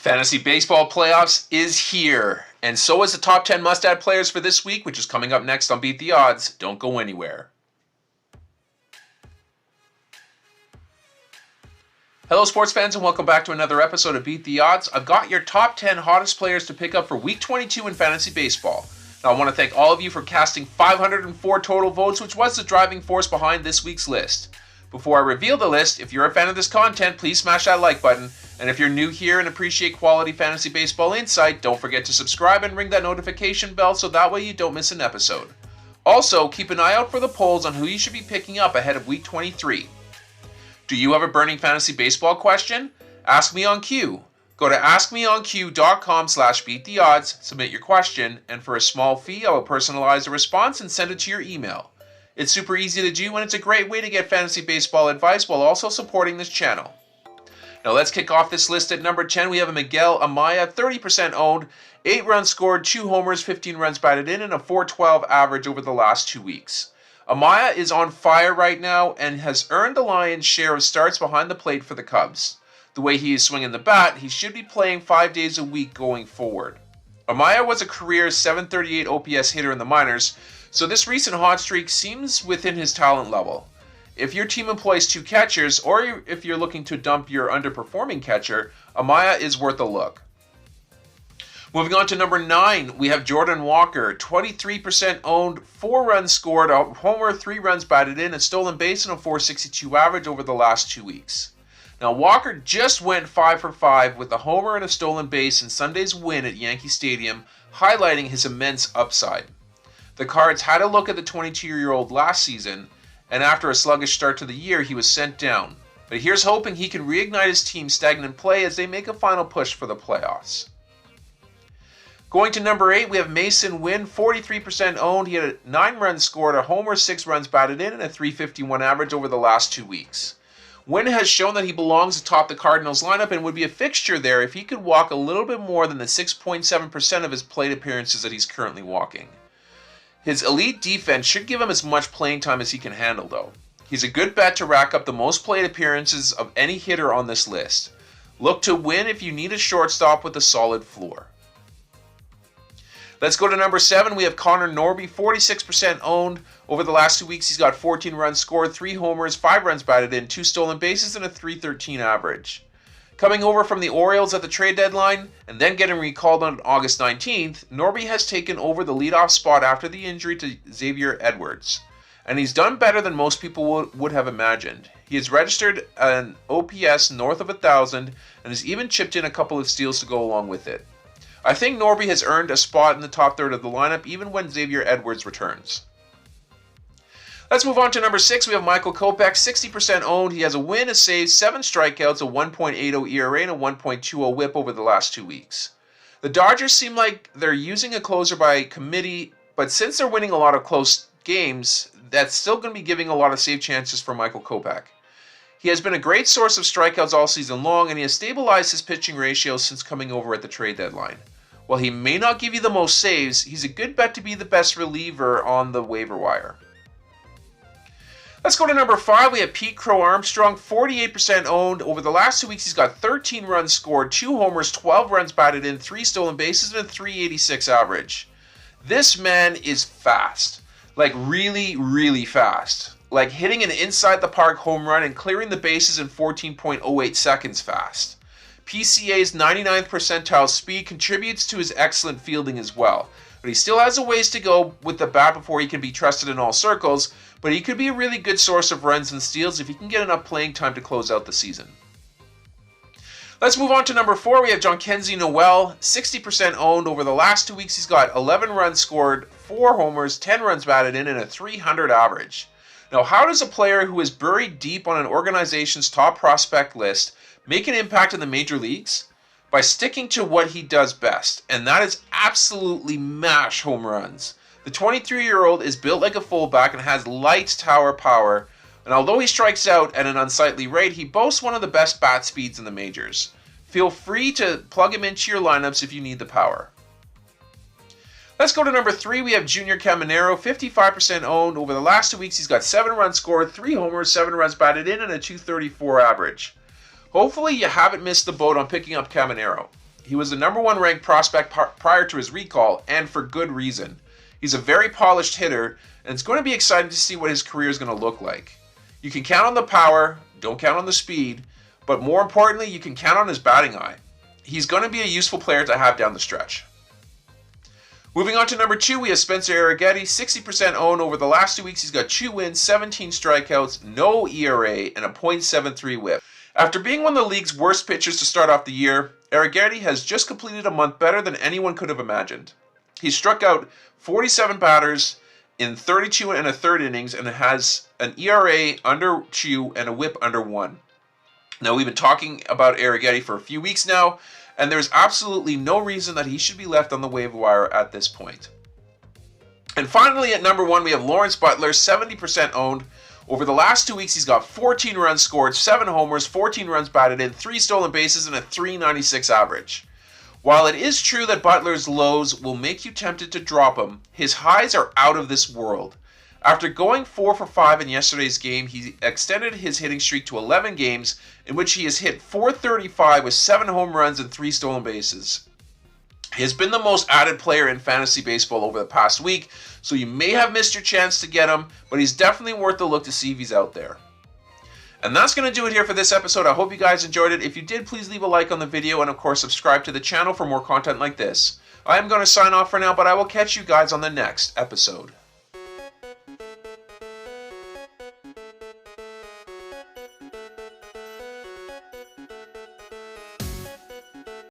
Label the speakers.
Speaker 1: Fantasy Baseball Playoffs is here, and so is the top 10 must-add players for this week, which is coming up next on Beat the Odds. Don't go anywhere. Hello sports fans, and welcome back to another episode of Beat the Odds. I've got your top 10 hottest players to pick up for Week 22 in Fantasy Baseball. Now I want to thank all of you for casting 504 total votes, which was the driving force behind this week's list. Before I reveal the list, if you're a fan of this content, please smash that like button. And if you're new here and appreciate quality fantasy baseball insight, don't forget to subscribe and ring that notification bell so that way you don't miss an episode. Also, keep an eye out for the polls on who you should be picking up ahead of Week 23. Do you have a burning fantasy baseball question? Ask me on Q. Go to askmeonq.com/beattheodds, submit your question, and for a small fee, I will personalize a response and send it to your email. It's super easy to do, and it's a great way to get fantasy baseball advice while also supporting this channel. Now let's kick off this list at number 10. We have a Miguel Amaya, 30% owned, 8 runs scored, 2 homers, 15 runs batted in, and a .412 average over the last 2 weeks. Amaya is on fire right now and has earned the lion's share of starts behind the plate for the Cubs. The way he is swinging the bat, he should be playing 5 days a week going forward. Amaya was a career .738 OPS hitter in the minors, so this recent hot streak seems within his talent level. If your team employs 2 catchers, or if you're looking to dump your underperforming catcher, Amaya is worth a look. Moving on to number 9, we have Jordan Walker, 23% owned, 4 runs scored, a homer, 3 runs batted in, a stolen base, and a .462 average over the last 2 weeks. Now Walker just went 5 for 5 with a homer and a stolen base in Sunday's win at Yankee Stadium, highlighting his immense upside. The Cards had a look at the 22-year-old last season, and after a sluggish start to the year, he was sent down. But here's hoping he can reignite his team's stagnant play as they make a final push for the playoffs. Going to number 8, we have Mason Wynn, 43% owned. He had 9 runs scored, a homer, 6 runs batted in, and a .351 average over the last 2 weeks. Wynn has shown that he belongs atop the Cardinals lineup and would be a fixture there if he could walk a little bit more than the 6.7% of his plate appearances that he's currently walking. His elite defense should give him as much playing time as he can handle, though. He's a good bet to rack up the most plate appearances of any hitter on this list. Look to Win if you need a shortstop with a solid floor. Let's go to number 7. We have Connor Norby, 46% owned. Over the last 2 weeks, he's got 14 runs scored, 3 homers, 5 runs batted in, 2 stolen bases, and a .313 average. Coming over from the Orioles at the trade deadline, and then getting recalled on August 19th, Norby has taken over the leadoff spot after the injury to Xavier Edwards. And he's done better than most people would have imagined. He has registered an OPS north of 1,000, and has even chipped in a couple of steals to go along with it. I think Norby has earned a spot in the top third of the lineup even when Xavier Edwards returns. Let's move on to number 6. We have Michael Kopech, 60% owned. He has a win, a save, 7 strikeouts, a 1.80 ERA, and a 1.20 whip over the last 2 weeks. The Dodgers seem like they're using a closer by committee, but since they're winning a lot of close games, that's still going to be giving a lot of save chances for Michael Kopech. He has been a great source of strikeouts all season long, and he has stabilized his pitching ratio since coming over at the trade deadline. While he may not give you the most saves, he's a good bet to be the best reliever on the waiver wire. Let's go to number 5. We have Pete Crow Armstrong, 48% owned. Over the last 2 weeks, he's got 13 runs scored, 2 homers, 12 runs batted in, 3 stolen bases, and a .386 average. This man is fast. Like really, really fast. Like hitting an inside the park home run and clearing the bases in 14.08 seconds fast. PCA's 99th percentile speed contributes to his excellent fielding as well. But he still has a ways to go with the bat before he can be trusted in all circles, but he could be a really good source of runs and steals if he can get enough playing time to close out the season. Let's move on to number 4. We have Jhonkensy Noel, 60% owned. Over the last 2 weeks, he's got 11 runs scored, 4 homers, 10 runs batted in, and a .300 average. Now, how does a player who is buried deep on an organization's top prospect list make an impact in the major leagues? By sticking to what he does best, and that is absolutely mash home runs. The 23-year-old is built like a fullback and has light tower power, and although he strikes out at an unsightly rate, he boasts one of the best bat speeds in the majors. Feel free to plug him into your lineups if you need the power. Let's go to number 3. We have Junior Caminero, 55% owned. Over the last 2 weeks, he's got 7 runs scored, 3 homers, 7 runs batted in, and a .234 average. Hopefully you haven't missed the boat on picking up Caminero. He was the #1 ranked prospect prior to his recall, and for good reason. He's a very polished hitter, and it's going to be exciting to see what his career is going to look like. You can count on the power, don't count on the speed, but more importantly, you can count on his batting eye. He's going to be a useful player to have down the stretch. Moving on to number 2, we have Spencer Arrighetti, 60% owned. Over the last 2 weeks, he's got 2 wins, 17 strikeouts, no ERA, and a .73 whip. After being one of the league's worst pitchers to start off the year, Arrighetti has just completed a month better than anyone could have imagined. He struck out 47 batters in 32 1/3 innings and has an ERA under 2 and a whip under 1. Now, we've been talking about Arrighetti for a few weeks now, and there's absolutely no reason that he should be left on the waiver wire at this point. And finally, at number 1, we have Lawrence Butler, 70% owned. Over the last 2 weeks, he's got 14 runs scored, 7 homers, 14 runs batted in, 3 stolen bases, and a .396 average. While it is true that Butler's lows will make you tempted to drop him, his highs are out of this world. After going 4 for 5 in yesterday's game, he extended his hitting streak to 11 games, in which he has hit .435 with 7 home runs and 3 stolen bases. He has been the most added player in fantasy baseball over the past week, so you may have missed your chance to get him, but he's definitely worth a look to see if he's out there. And that's going to do it here for this episode. I hope you guys enjoyed it. If you did, please leave a like on the video and, of course, subscribe to the channel for more content like this. I am going to sign off for now, but I will catch you guys on the next episode.